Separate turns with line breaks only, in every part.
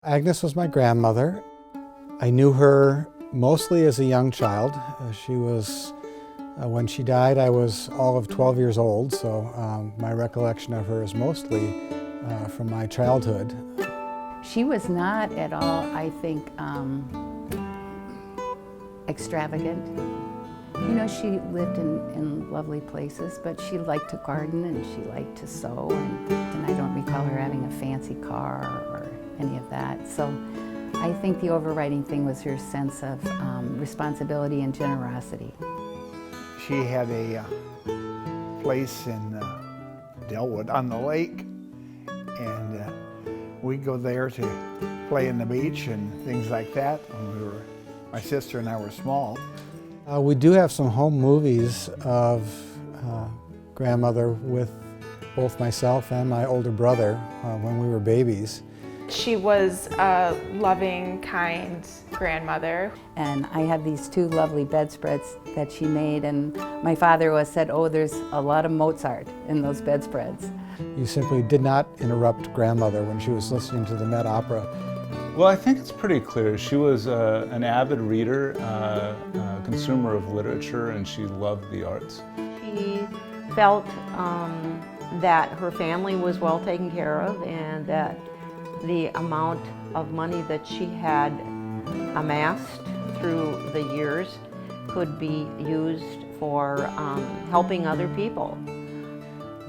Agnes was my grandmother. I knew her mostly as a young child. When she died, I was all of 12 years old, so my recollection of her is mostly from my childhood.
She was not at all, I think, extravagant. You know, she lived in lovely places, but she liked to garden and she liked to sew, and I don't recall her having a fancy car or any of that. So I think the overriding thing was her sense of responsibility and generosity.
She had a place in Delwood on the lake, and we'd go there to play in the beach and things like that when my sister and I were small.
We do have some home movies of grandmother with both myself and my older brother when we were babies.
She was a loving, kind grandmother.
And I had these two lovely bedspreads that she made, and my father said, oh, there's a lot of Mozart in those bedspreads.
You simply did not interrupt grandmother when she was listening to the Met Opera.
Well, I think it's pretty clear. She was an avid reader, a consumer of literature, and she loved the arts.
She felt that her family was well taken care of, and that the amount of money that she had amassed through the years could be used for helping other people.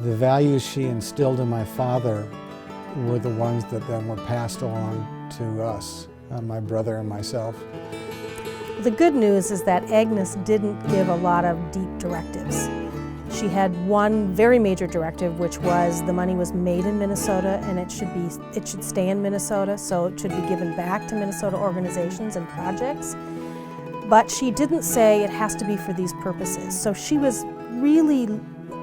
The values she instilled in my father were the ones that then were passed along to us, my brother and myself.
The good news is that Agnes didn't give a lot of deep directives. She had one very major directive, which was the money was made in Minnesota and it should stay in Minnesota, so it should be given back to Minnesota organizations and projects. But she didn't say it has to be for these purposes. So she was really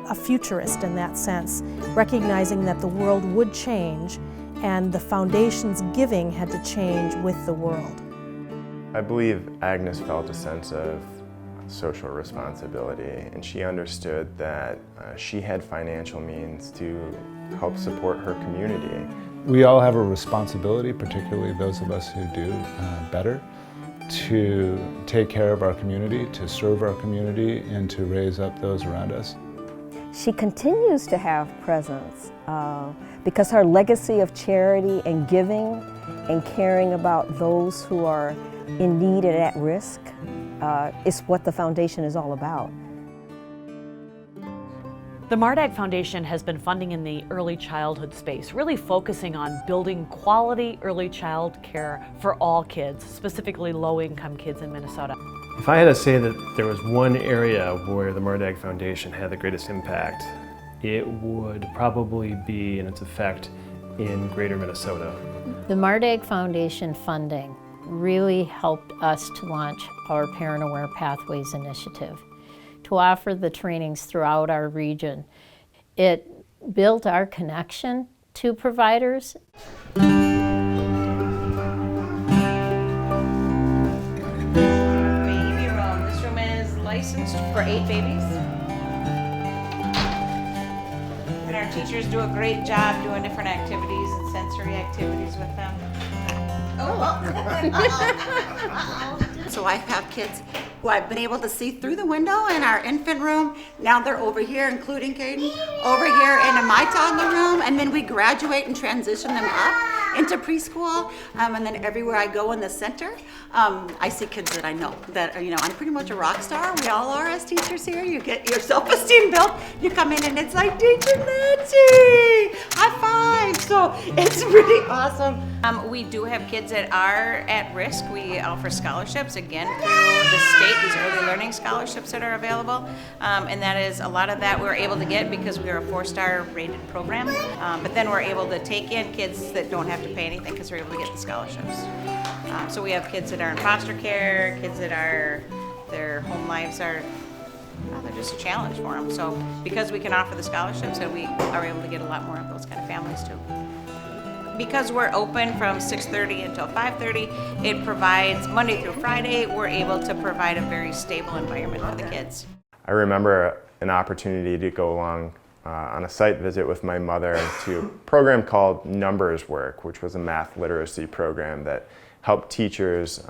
a futurist in that sense, recognizing that the world would change and the foundation's giving had to change with the world.
I believe Agnes felt a sense of social responsibility, and she understood that she had financial means to help support her community.
We all have a responsibility, particularly those of us who do better, to take care of our community, to serve our community, and to raise up those around us.
She continues to have presence because her legacy of charity and giving and caring about those who are in need and at risk is what the foundation is all about.
The Mardag Foundation has been funding in the early childhood space, really focusing on building quality early child care for all kids, specifically low-income kids in Minnesota.
If I had to say that there was one area where the Mardag Foundation had the greatest impact, it would probably be in its effect in greater Minnesota.
The Mardag Foundation funding really helped us to launch our Parent Aware Pathways initiative, to offer the trainings throughout our region. It built our connection to providers.
Licensed for 8 babies. And our teachers do a great job doing different activities and sensory activities with them.
So I have kids who I've been able to see through the window in our infant room. Now they're over here, including Caden, over here in my toddler room, and then we graduate and transition them up into preschool, and then everywhere I go in the center, I see kids that I know that are, I'm pretty much a rock star. We all are as teachers here. You get your self-esteem built. You come in and it's like, Teacher Nancy, high five. So it's really awesome.
We do have kids that are at risk. We offer scholarships, again, through the state, these early learning scholarships that are available. And that is a lot of that we're able to get because we're a 4-star rated program. But then we're able to take in kids that don't have to pay anything because we're able to get the scholarships. So we have kids that are in foster care, kids that their home lives are, they're just a challenge for them. So because we can offer the scholarships, and we are able to get a lot more of those kind of families too. Because we're open from 6:30 until 5:30, it provides Monday through Friday, we're able to provide a very stable environment for the kids.
I remember an opportunity to go along on a site visit with my mother to a program called Numbers Work, which was a math literacy program that helped teachers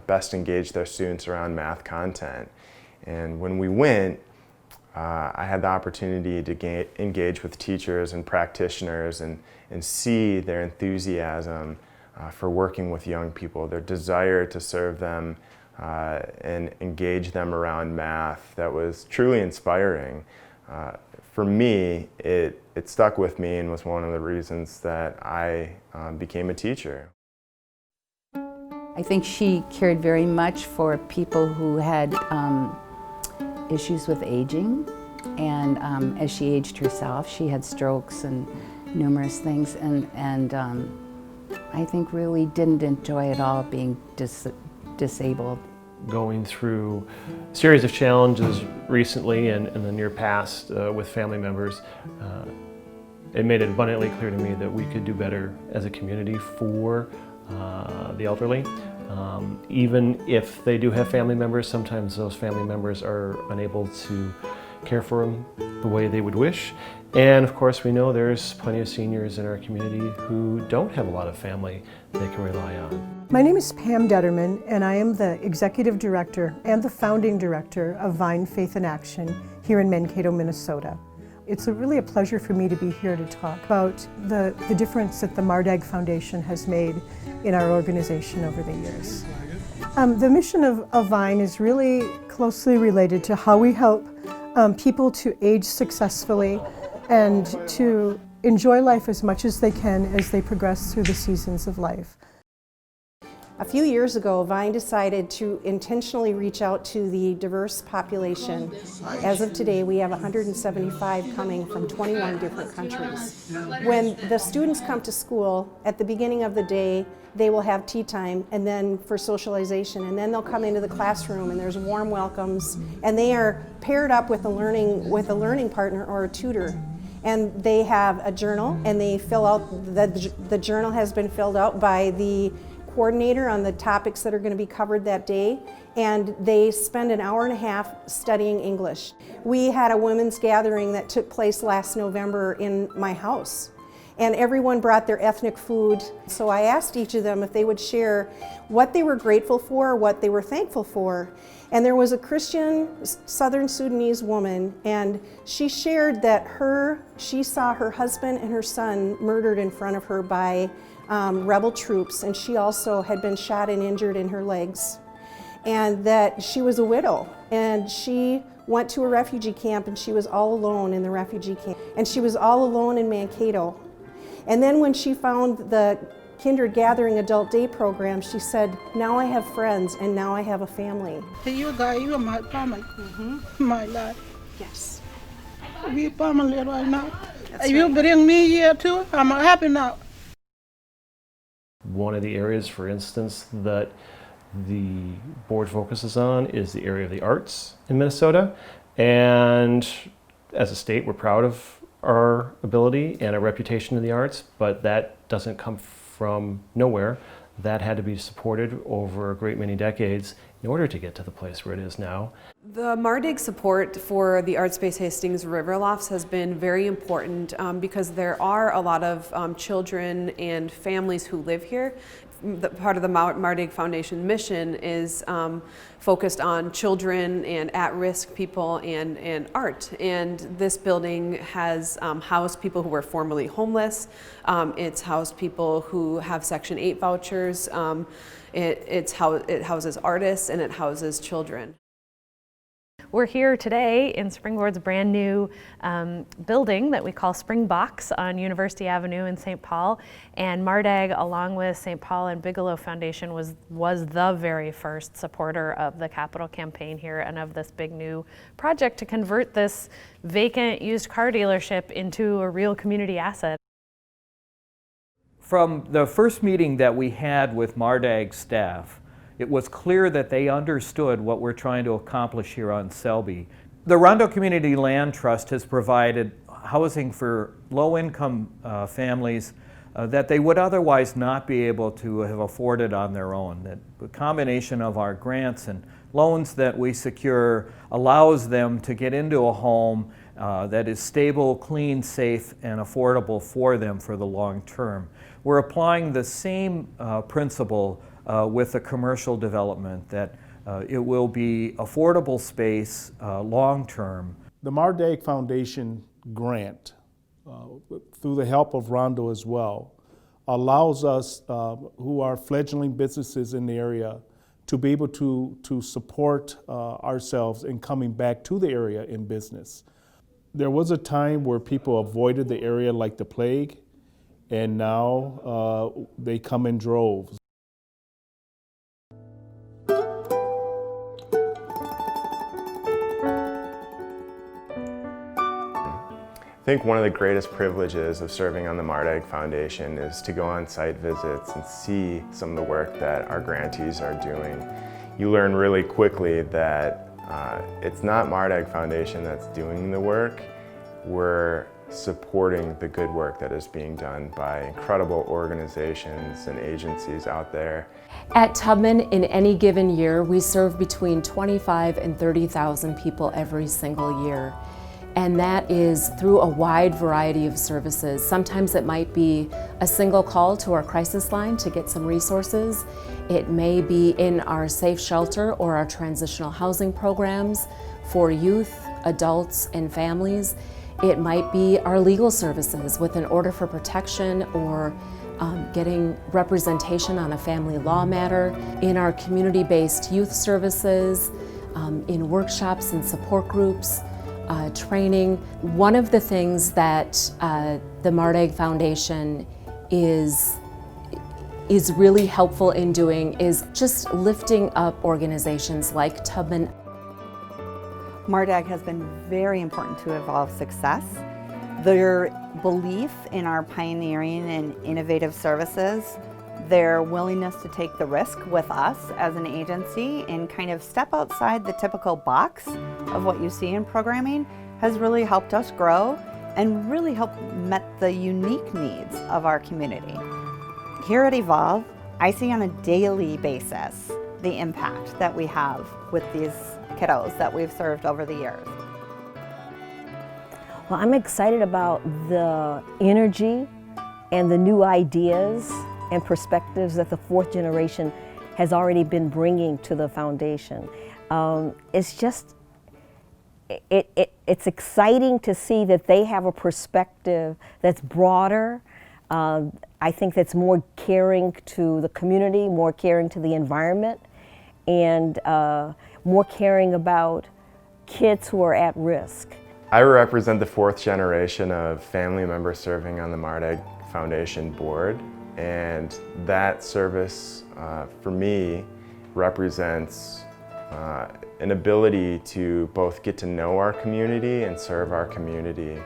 best engage their students around math content. And when we went, I had the opportunity to engage with teachers and practitioners and see their enthusiasm for working with young people, their desire to serve them and engage them around math. That was truly inspiring. For me, it stuck with me and was one of the reasons that I became a teacher.
I think she cared very much for people who had issues with aging, and as she aged herself, she had strokes and numerous things, and I think really didn't enjoy at all being disabled.
Going through a series of challenges recently and in the near past with family members, it made it abundantly clear to me that we could do better as a community for the elderly. Even if they do have family members, sometimes those family members are unable to care for them the way they would wish. And of course, we know there's plenty of seniors in our community who don't have a lot of family they can rely on.
My name is Pam Detterman, and I am the Executive Director and the Founding Director of Vine Faith in Action here in Mankato, Minnesota. It's really a pleasure for me to be here to talk about the difference that the Mardag Foundation has made in our organization over the years. The mission of Vine is really closely related to how we help people to age successfully and to enjoy life as much as they can as they progress through the seasons of life.
A few years ago, Vine decided to intentionally reach out to the diverse population. As of today, we have 175 coming from 21 different countries. When the students come to school, at the beginning of the day, they will have tea time and then for socialization, and then they'll come into the classroom and there's warm welcomes, and they are paired up with a learning partner or a tutor. And they have a journal, and they fill out, the journal has been filled out by the coordinator on the topics that are going to be covered that day, and they spend an hour and a half studying English. We had a women's gathering that took place last November in my house, and everyone brought their ethnic food. So I asked each of them if they would share what they were grateful for, what they were thankful for. And there was a Christian Southern Sudanese woman, and she shared that she saw her husband and her son murdered in front of her by rebel troops, and she also had been shot and injured in her legs, and that she was a widow, and she went to a refugee camp, and she was all alone in the refugee camp, and she was all alone in Mankato. And then when she found the Kindred Gathering Adult Day program, she said, now I have friends and now I have a family.
You are my family, my life.
Yes.
We family right now. You bring me here too, I'm happy now.
One of the areas, for instance, that the board focuses on is the area of the arts in Minnesota. And as a state, we're proud of our ability and our reputation in the arts, but that doesn't come from nowhere. That had to be supported over a great many decades in order to get to the place where it is now.
The Mardag support for the Art Space Hastings River Lofts has been very important because there are a lot of children and families who live here. Part of the Mardag Foundation mission is focused on children and at-risk people and art. And this building has housed people who were formerly homeless. It's housed people who have Section 8 vouchers. It houses artists, and it houses children.
We're here today in Springboard's brand new building that we call Spring Box on University Avenue in St. Paul. And Mardag, along with St. Paul and Bigelow Foundation, was the very first supporter of the capital campaign here and of this big new project to convert this vacant used car dealership into a real community asset.
From the first meeting that we had with Mardag staff, it was clear that they understood what we're trying to accomplish here on Selby. The Rondo Community Land Trust has provided housing for low-income families that they would otherwise not be able to have afforded on their own. That the combination of our grants and loans that we secure allows them to get into a home that is stable, clean, safe, and affordable for them for the long term. We're applying the same principle with the commercial development, that it will be affordable space long term.
The Mardag Foundation grant, through the help of Rondo as well, allows us who are fledgling businesses in the area to be able to support ourselves in coming back to the area in business. There was a time where people avoided the area like the plague, and now they come in droves.
I think one of the greatest privileges of serving on the Mardag Foundation is to go on site visits and see some of the work that our grantees are doing. You learn really quickly that it's not Mardag Foundation that's doing the work. We're supporting the good work that is being done by incredible organizations and agencies out there.
At Tubman, in any given year, we serve between 25 and 30,000 people every single year. And that is through a wide variety of services. Sometimes it might be a single call to our crisis line to get some resources. It may be in our safe shelter or our transitional housing programs for youth, adults, and families. It might be our legal services with an order for protection or getting representation on a family law matter, in our community-based youth services, in workshops and support groups, training. One of the things that the Mardag Foundation is really helpful in doing is just lifting up organizations like Tubman.
Mardag has been very important to Evolve success. Their belief in our pioneering and innovative services, their willingness to take the risk with us as an agency and kind of step outside the typical box of what you see in programming has really helped us grow and really helped met the unique needs of our community. Here at Evolve, I see on a daily basis the impact that we have with these kiddos that we've served over the years.
Well, I'm excited about the energy and the new ideas and perspectives that the fourth generation has already been bringing to the foundation. It's just, it's exciting to see that they have a perspective that's broader. I think that's more caring to the community, more caring to the environment, and more caring about kids who are at risk.
I represent the fourth generation of family members serving on the Mardag Foundation board, and that service for me represents an ability to both get to know our community and serve our community.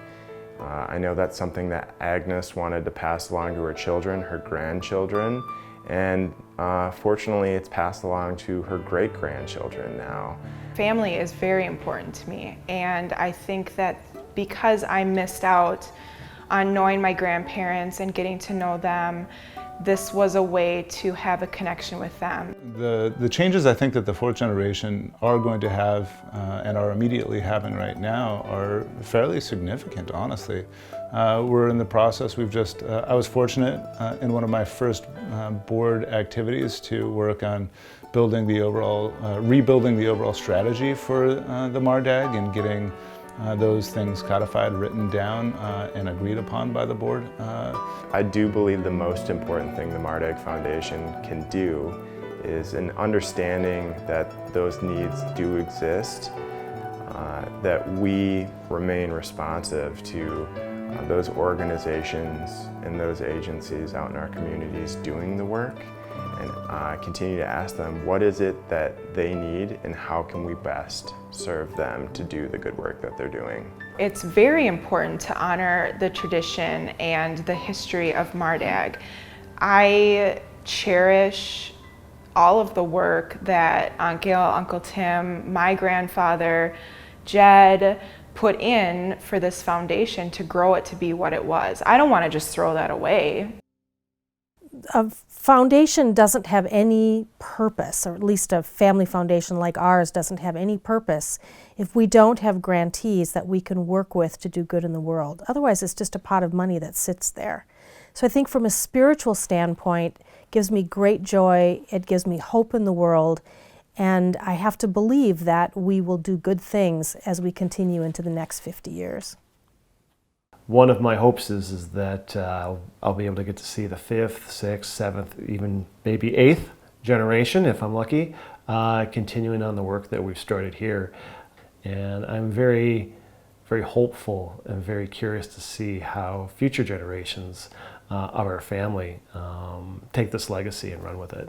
I know that's something that Agnes wanted to pass along to her children, her grandchildren, and fortunately it's passed along to her great-grandchildren now.
Family is very important to me, and I think that because I missed out on knowing my grandparents and getting to know them, this was a way to have a connection with them.
The changes I think that the fourth generation are going to have and are immediately having right now are fairly significant, honestly. We're in the process, I was fortunate in one of my first board activities to work on building the overall, rebuilding the overall strategy for the Mardag and getting those things codified, written down, and agreed upon by the board.
I do believe the most important thing the Mardag Foundation can do is an understanding that those needs do exist, that we remain responsive to those organizations and those agencies out in our communities doing the work, and continue to ask them what is it that they need and how can we best serve them to do the good work that they're doing.
It's very important to honor the tradition and the history of Mardag. I cherish all of the work that Aunt Gail, Uncle Tim, my grandfather, Jed, put in for this foundation to grow it to be what it was. I don't want to just throw that away.
A foundation doesn't have any purpose, or at least a family foundation like ours doesn't have any purpose if we don't have grantees that we can work with to do good in the world. Otherwise, it's just a pot of money that sits there. So I think from a spiritual standpoint, it gives me great joy, it gives me hope in the world, and I have to believe that we will do good things as we continue into the next 50 years.
One of my hopes is that I'll be able to get to see the 5th, 6th, 7th, even maybe 8th generation, if I'm lucky, continuing on the work that we've started here. And I'm very, very hopeful and very curious to see how future generations of our family take this legacy and run with it.